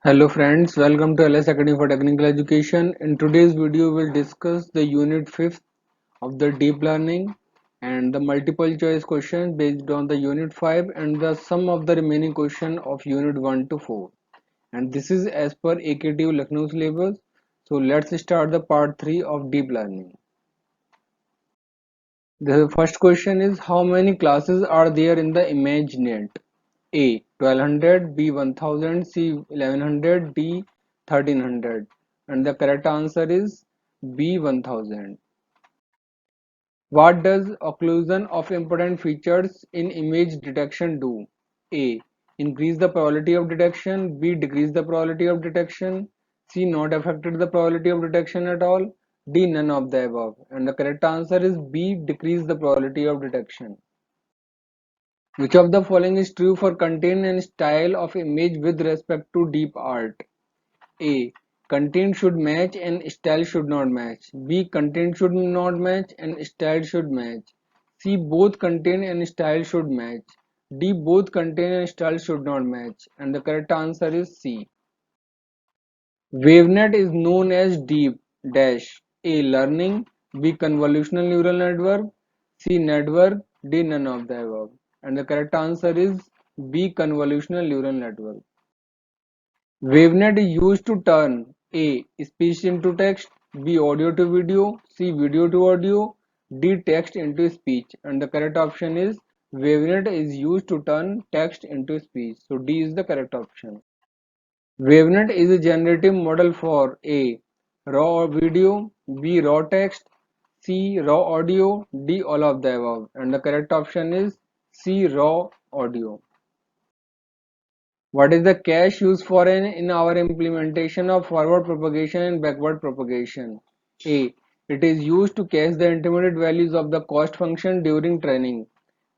Hello friends, welcome to LS Academy for Technical Education. In today's video, we'll discuss the unit 5th of the deep learning and the multiple choice question based on the unit 5 and the sum of the remaining question of unit 1 to 4. And this is as per AKTU Lucknow syllabus. So let's start the part 3 of deep learning. The first question is, how many classes are there in the ImageNet? A 1200, B 1000, C 1100, D 1300, and the correct answer is B 1000. What does occlusion of important features in image detection do? A. Increase the probability of detection. B. Decrease the probability of detection. C. Not affected the probability of detection at all. D. None of the above. And the correct answer is B. Decrease the probability of detection. Which of the following is true for content and style of image with respect to deep art? A. Content should match and style should not match. B. Content should not match and style should match. C. Both content and style should match. D. Both content and style should not match. And the correct answer is C. WaveNet is known as deep dash A. Learning, B. Convolutional neural network, C. Network, D. None of the above. And the correct answer is B. Convolutional neural network. WaveNet is used to turn A. Speech into text, B. Audio to video, C. Video to audio, D. Text into speech. And the correct option is WaveNet is used to turn text into speech. So D is the correct option. WaveNet is a generative model for A. Raw video, B. Raw text, C. Raw audio, D. All of the above. And the correct option is C. Raw audio. What is the cache used for in our implementation of forward propagation and backward propagation? A. It is used to cache the intermediate values of the cost function during training.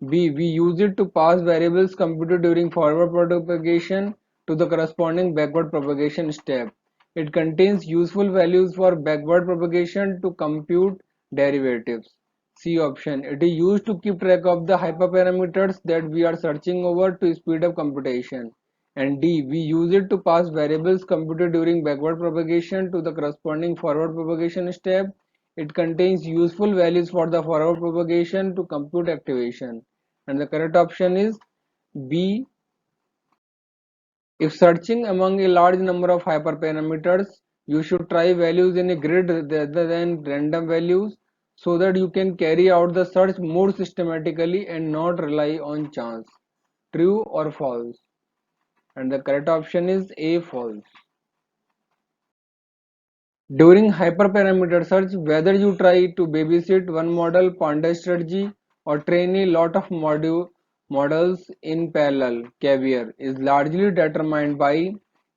B. We use it to pass variables computed during forward propagation to the corresponding backward propagation step. It contains useful values for backward propagation to compute derivatives. C option. It is used to keep track of the hyperparameters that we are searching over to speed up computation. And D. We use it to pass variables computed during backward propagation to the corresponding forward propagation step. It contains useful values for the forward propagation to compute activation. And the correct option is B. If searching among a large number of hyperparameters, you should try values in a grid rather than random values so that you can carry out the search more systematically and not rely on chance. True or false? And the correct option is A. False. During hyperparameter search, whether you try to babysit one model panda strategy or train a lot of models in parallel caviar is largely determined by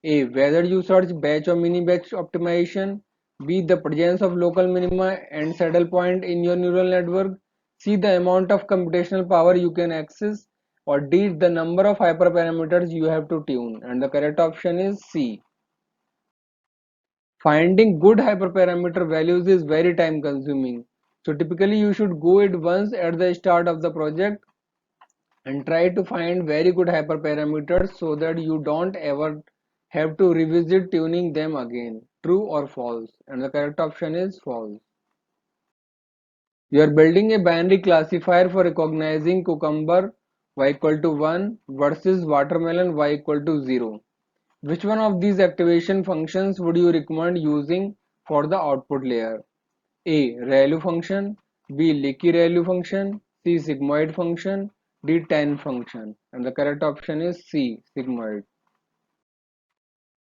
A. Whether you search batch or mini batch optimization, B. The presence of local minima and saddle point in your neural network, C. The amount of computational power you can access, or D. The number of hyperparameters you have to tune. And the correct option is C. Finding good hyperparameter values is very time consuming. So typically you should go it once at the start of the project and try to find very good hyperparameters so that you don't ever have to revisit tuning them again. True or false? And the correct option is false. You are building a binary classifier for recognizing cucumber y equal to 1 versus watermelon y equal to 0. Which one of these activation functions would you recommend using for the output layer? A. ReLU function, B. Leaky ReLU function, C. Sigmoid function, D. Tan function. And the correct option is C. Sigmoid.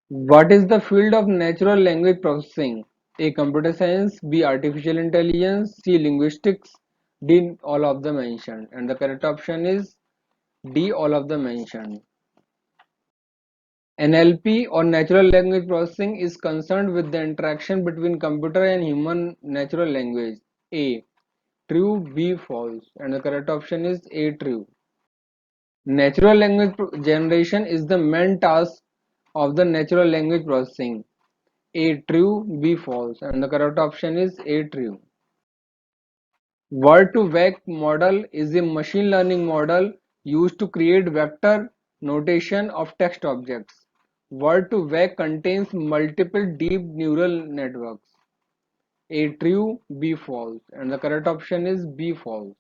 What is the field of natural language processing? A. Computer science, B. Artificial intelligence, C. Linguistics, D. All of the mentioned. And the correct option is D. All of the mentioned. NLP or natural language processing is concerned with the interaction between computer and human natural language. A. True, B. False. And the correct option is A. True. Natural language generation is the main task of the natural language processing. A. True, B. False. And the correct option is A. True. Word-to-vec model is a machine learning model used to create vector notation of text objects. Word2Vec contains multiple deep neural networks. A true, B false, and the correct option is B false.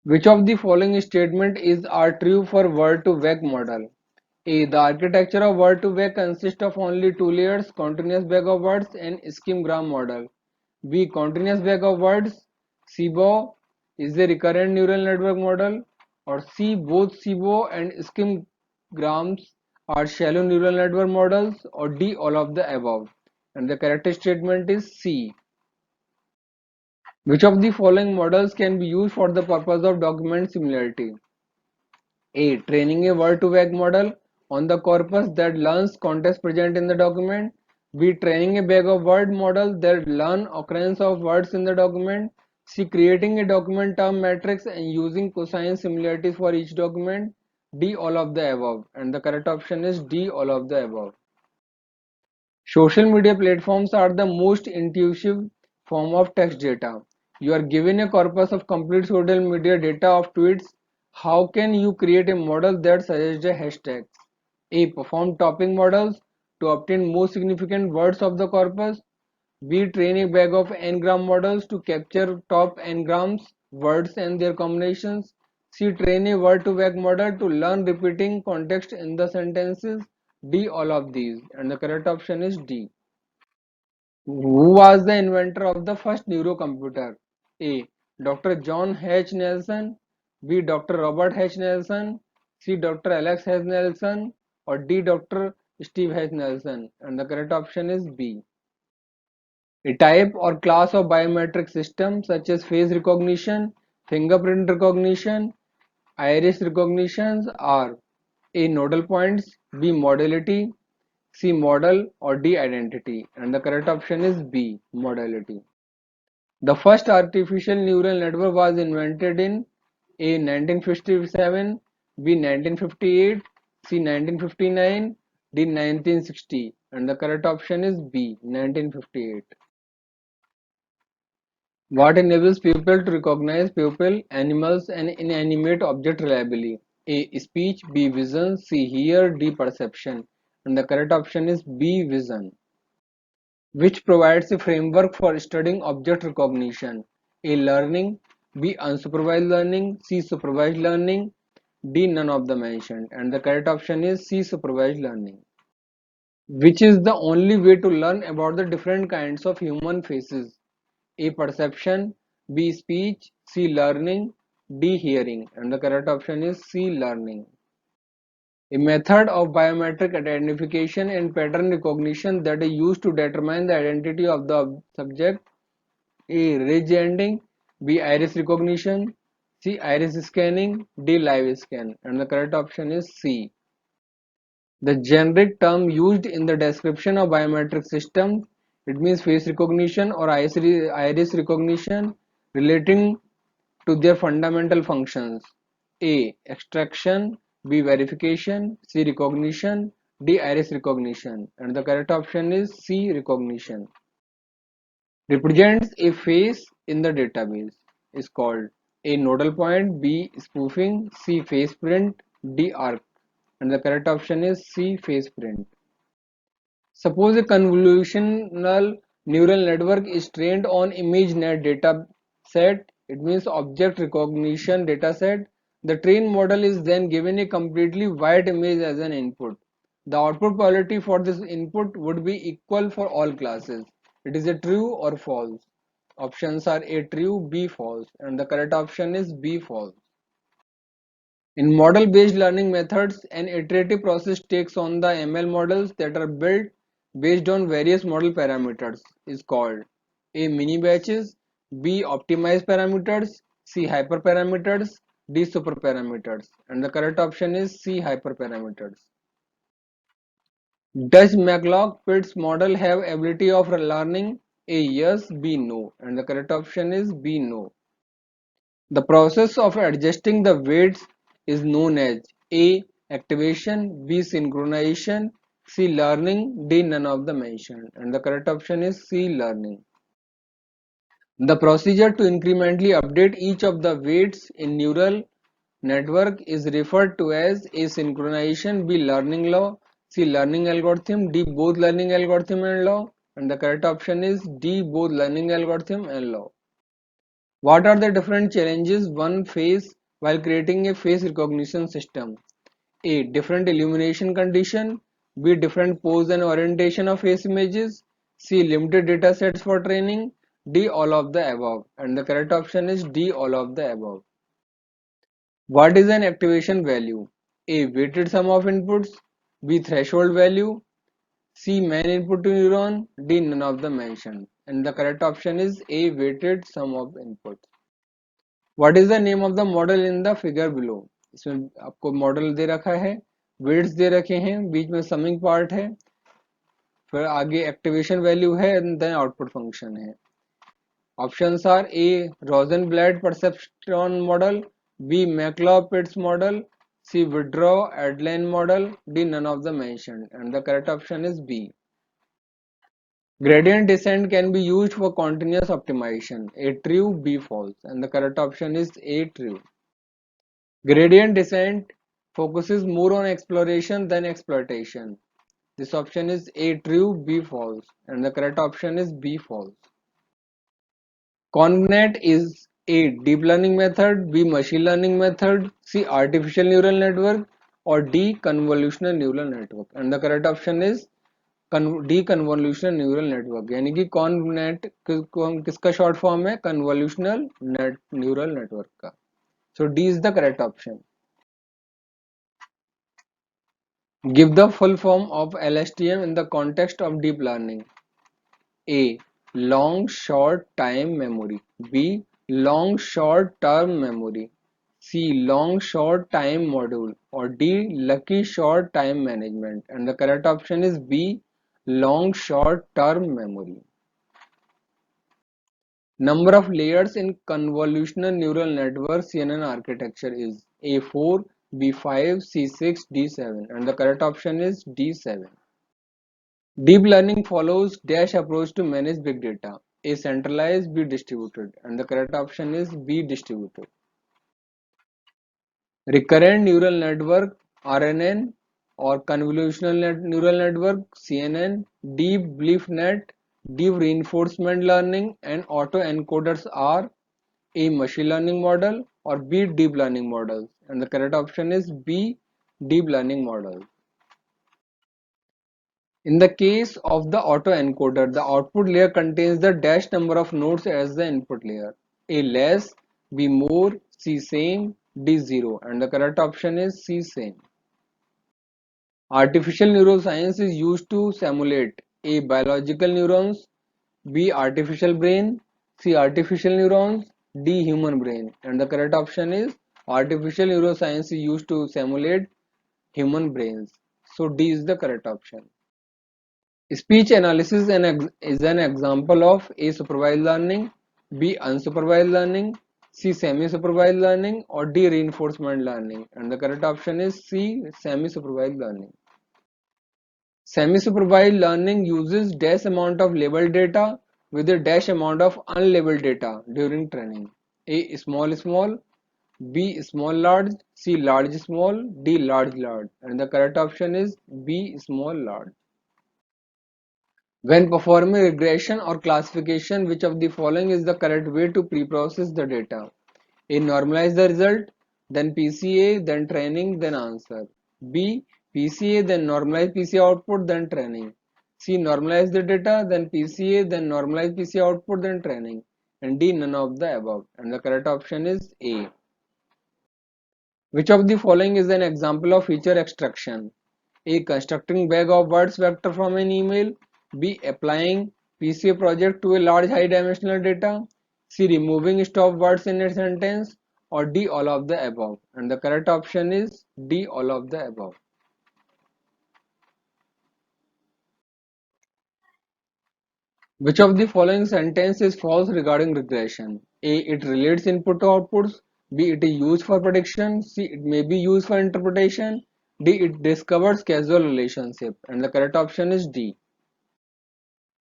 Which of the following statement is are true for Word2Vec model? A. The architecture of Word2Vec consists of only two layers, continuous bag of words and scheme-gram model. B. Continuous bag of words. SIBO is a recurrent neural network model. Or C. Both SIBO and scheme-grams are shallow neural network models. Or D. All of the above. And the correct statement is C. Which of the following models can be used for the purpose of document similarity? A. Training a word-to-vec model on the corpus that learns context present in the document. B. Training a bag of word model that learn occurrence of words in the document. C. Creating a document term matrix and using cosine similarities for each document. D. All of the above. And the correct option is D. All of the above. Social media platforms are the most intuitive form of text data. You are given a corpus of complete social media data of tweets. How can you create a model that suggests a hashtag? A. Perform topping models to obtain most significant words of the corpus. B. Train a bag of n-gram models to capture top n-grams words and their combinations. C. Train a word-to-vec model to learn repeating context in the sentences. D. All of these. And the correct option is D. Who was the inventor of the first neurocomputer? A. Dr. John H. Nelson. B. Dr. Robert H. Nelson. C. Dr. Alex H. Nelson. Or D. Dr. Steve H. Nelson. And the correct option is B. A type or class of biometric system such as face recognition, fingerprint recognition, iris recognitions are A. Nodal points, B. Modality, C. Model, or D. Identity. And the correct option is B. Modality. The first artificial neural network was invented in A. 1957, B. 1958, C. 1959, D. 1960. And the correct option is B. 1958. What enables people to recognize people, animals, and inanimate objects reliably? A. Speech, B. Vision, C. Hear, D. Perception. And the correct option is B. Vision. Which provides a framework for studying object recognition? A. Learning, B. Unsupervised learning, C. Supervised learning, D. None of the mentioned. And the correct option is C. Supervised learning. Which is the only way to learn about the different kinds of human faces? A. Perception, B. Speech, C. Learning, D. Hearing. And the correct option is C. Learning. A method of biometric identification and pattern recognition that is used to determine the identity of the subject. A. Ridge ending, B. Iris recognition, C. Iris scanning, D. Live scan. And the correct option is C. The generic term used in the description of biometric systems, it means face recognition or iris recognition relating to their fundamental functions. A. Extraction, B. Verification, C. Recognition, D. Iris recognition. And the correct option is C. Recognition. Represents a face in the database is called A. Nodal point, B. Spoofing, C. Face print, D. Arc. And the correct option is C. Face print. Suppose a convolutional neural network is trained on ImageNet data set, it means object recognition data set. The trained model is then given a completely white image as an input. The output quality for this input would be equal for all classes. It is a true or false. Options are A true, B false, and the correct option is B false. In model-based learning methods, an iterative process takes on the ML models that are built based on various model parameters is called A. Mini batches, B. Optimized parameters, C. Hyperparameters, D. Superparameters. And the correct option is C. Hyperparameters. Does McLaughlin-Pitts model have ability of learning? A. Yes, B. No. And the correct option is B. No. The process of adjusting the weights is known as A. Activation, B. Synchronization, C. Learning, D. None of the mentioned. And the correct option is C. Learning. The procedure to incrementally update each of the weights in neural network is referred to as A. Synchronization, B. Learning law, C. Learning algorithm. D. Both learning algorithm and law. And the correct option is D. Both learning algorithm and law. What are the different challenges one face while creating a face recognition system? A. Different illumination condition. B. Different pose and orientation of face images. C. Limited data sets for training. D. All of the above. And the correct option is D. All of the above. What is an activation value? A. Weighted sum of inputs. B. Threshold value. C. Main input to neuron. D. None of the mentioned. And the correct option is A. Weighted sum of inputs. What is the name of the model in the figure below? इसमें आपको model दे रखा है, weights दे रखे हैं, बीच में summing part है, फिर आगे एक्टिवेशन वैल्यू है एंड देन आउटपुट फंक्शन है. Options are A. Rosenblatt perceptron model, B. McLaw-Pitts model, C. Woodrow-Adelaide model, D. None of the mentioned. And the correct option is B. Gradient descent can be used for continuous optimization. A. True, B. False. And the correct option is A. True. Gradient descent focuses more on exploration than exploitation. This option is A. True, B. False. And the correct option is B. False. ConvNet is A. Deep learning method, B. Machine learning method, C. Artificial neural network, or D. Convolutional neural network. And the correct option is D. Convolutional neural network. यानी कि ConvNet किसका short form है? Convolutional neural network का. So D is the correct option. Give the full form of LSTM in the context of deep learning. A. Long short time memory. B. Long short term memory. C. Long short time module. Or D. Lucky short time management. And the correct option is B. Long short term memory. Number of layers in convolutional neural network CNN architecture is A4, B5, C6, D7. And the correct option is D7. Deep learning follows dash approach to manage big data. A. Centralized, B. Distributed. And the correct option is B. Distributed. Recurrent neural network RNN or convolutional neural network CNN, deep belief net, deep reinforcement learning and autoencoders are A. Machine learning model or B. Deep learning models. And the correct option is B. Deep learning model. In the case of the autoencoder, the output layer contains the dash number of nodes as the input layer. A. Less, B. More, C. Same, D. 0. And the correct option is C. Same. Artificial neuroscience is used to simulate A. Biological neurons, B. Artificial brain, C. Artificial neurons, D. Human brain. And the correct option is artificial neuroscience is used to simulate human brains. So D is the correct option. Speech analysis is an example of A. Supervised learning, B. Unsupervised learning, C. Semi-supervised learning, or D. Reinforcement learning. And the correct option is C. Semi-supervised learning. Semi-supervised learning uses dash amount of labeled data with a dash amount of unlabeled data during training. A. Small, B. Small large, C. Large small, D. Large large. And the correct option is B. Small large. When performing regression or classification, which of the following is the correct way to pre-process the data? A. Normalize the result, then PCA, then training, then answer. B. PCA, then normalize PCA output, then training. C. Normalize the data, then PCA, then normalize PCA output, then training. And D. None of the above. And the correct option is A. Which of the following is an example of feature extraction? A. Constructing bag of words vector from an email. B. Applying PCA project to a large high dimensional data. C. Removing stop words in a sentence. Or D. All of the above. And the correct option is D. All of the above. Which of the following sentence is false regarding regression? A. It relates input to outputs. B. It is used for prediction. C. It may be used for interpretation. D. It discovers causal relationship. And the correct option is D.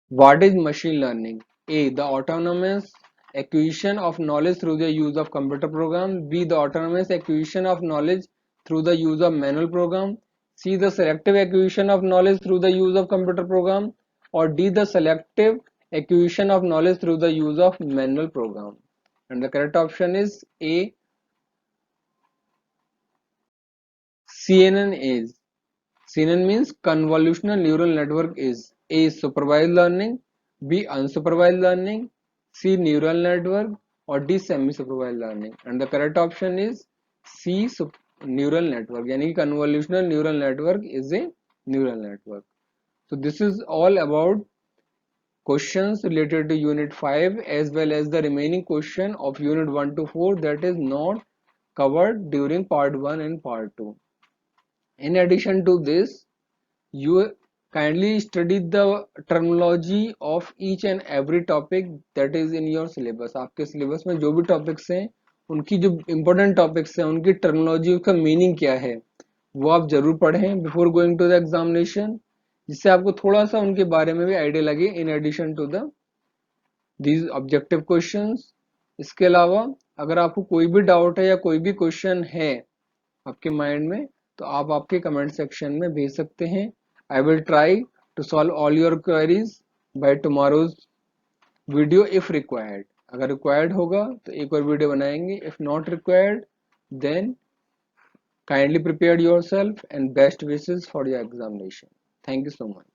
What is machine learning? A. The autonomous acquisition of knowledge through the use of computer program. B. The autonomous acquisition of knowledge through the use of manual program. C, the selective acquisition of knowledge through the use of computer program, or D, the selective acquisition of knowledge through the use of manual program. And the correct option is A, CNN is. CNN means convolutional neural network is. A is supervised learning, B unsupervised learning, C neural network, or D semi supervised learning. And the correct option is C neural network. यानी convolutional neural network is a neural network. So this is all about questions related to unit 5 as well as the remaining question of unit 1 to 4 that is not covered during part 1 and part 2. In addition to this, you kindly study the terminology of each and every topic that is in your syllabus. आपके syllabus में जो भी topics हैं उनकी जो important topics हैं उनकी terminology का meaning क्या है वो आप जरूर पढ़ें before going to the examination, जिससे आपको थोड़ा सा उनके बारे में भी आइडिया लगे in addition to the these objective questions. इसके अलावा अगर आपको कोई भी डाउट है या कोई भी क्वेश्चन है आपके माइंड में तो आप आपके कमेंट सेक्शन में भेज सकते हैं. I will try to solve all your queries by tomorrow's video if required. अगर रिक्वायर्ड होगा तो एक और वीडियो बनाएंगे. If not required then kindly prepare yourself and best wishes for your examination. Thank you so much.